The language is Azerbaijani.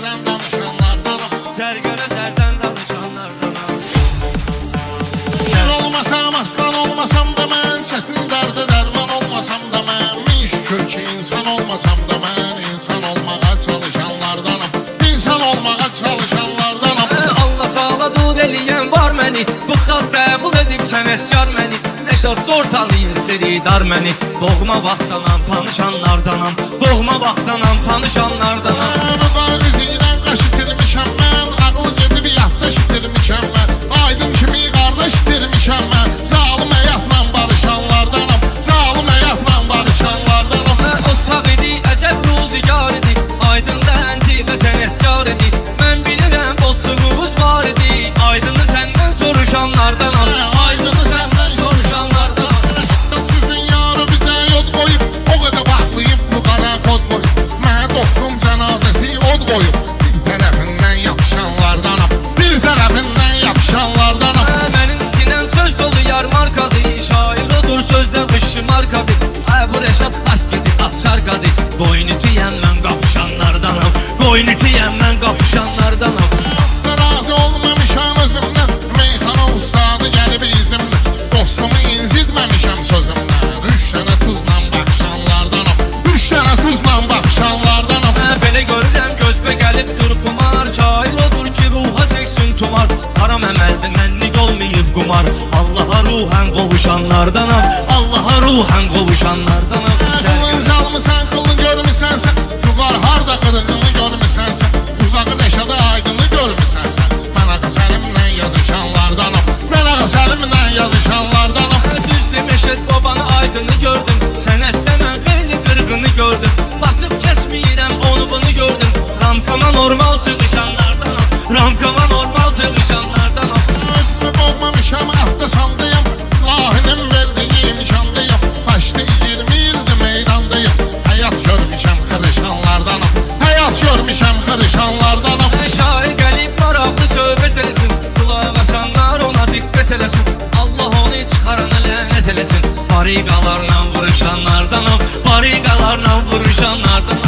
zərdən danışanlardanam. Zərgərə zərdən danışanlardanam. Şər olmasam, aslan olmasam da mən, çətin dərdə dərman olmasam da mən, min şükür ki insan olmasam da mən, insan olmağa çalışanlardanam. İnsan olmağa çalışanlardanam. Allah Taala dub eləyən var məni, bu xalq qəbul edib sənətkar məni. Nəşad zor tanıyır xeridar məni. Doğma vaxtdanam, tanışanlardanam. Doğma vaxtdanam, tanışanlardanam. Bu qarqız ilə qaş itirmişəm mən, ağlı gedib yadda itirmişəm mən, aydın kimi qardaş itirmişəm mən. Zalım həyatla barışanlardanam, zalım həyatla barışanlardanam. O sağ idi, əcəb ruzigar idi, aydın dənti və sənətkar idi. Mən bilirəm dostluğumuz var idi, aydını səndən soruşanlardanam. Aydını səndən soruşanlardanam. Sizin yarı bizə yod qoyub, o qədər bağlayıb bu qara kod qoyub. Mənə dostum cənazəsi od qoyub, bir tərəfindən yapışanlardanam, bir tərəfindən yapışanlardanam. Mənim sinəm söz dolu yar markadır, şair odur sözdə qışı markadır. Bu Rəşad xas gedib afşar qadı, boyun itiyəm mən qapışanlardanam, boyun itiyəm mən qapışanlardanam. Razı olmamışam özümdən, meyxana ustadı gəlib izimdən, dostumu incitməmişəm sözümdən. Üç dənə tuzla baxışanlardanam, üç dənə tuzla baxışanlardanam. Belə görürəm gözbə gəlib dur qumar, şair odur ki ruha çəksin tumar. Haram əməldir mənlik olmayıb qumar, Allaha ruhən qovuşanlardanam, Allaha ruhən qovuşanlardanam. Qılın zalmısan, qılın görmüsənsə, yuqar harda qırığını görmüsənsə, uzağı Rəşadı aydını görmüsənsə, mən ağa Səlimlə yazışanlardanam, mən ağa Səlimlə yazışanlardanam. Düzdür Məşəd babanı aydını gördüm, sənətdə mən xeyli qırğını gördüm. Basıb kəsməyirəm onu bunu gördüm, ramkama normal sığışanlardanam, ramkama normal sığışanlardanam. Özümü boğmamışam, ahda sandayam, lahinin verdiyi imkandayam, başda 20 ildir meydandayım, həyat görmüşəm xırışanlardanam, həyat görmüşəm xırışanlardanam. Şair gəlib maraqlı söhbət eləsin, qulaq asanlar ona diqqət eləsin, Allah onu çıxarana lənət eləsin. Bariqalarla vuruşanlardanam, bariqalarla vuruşanlardanam.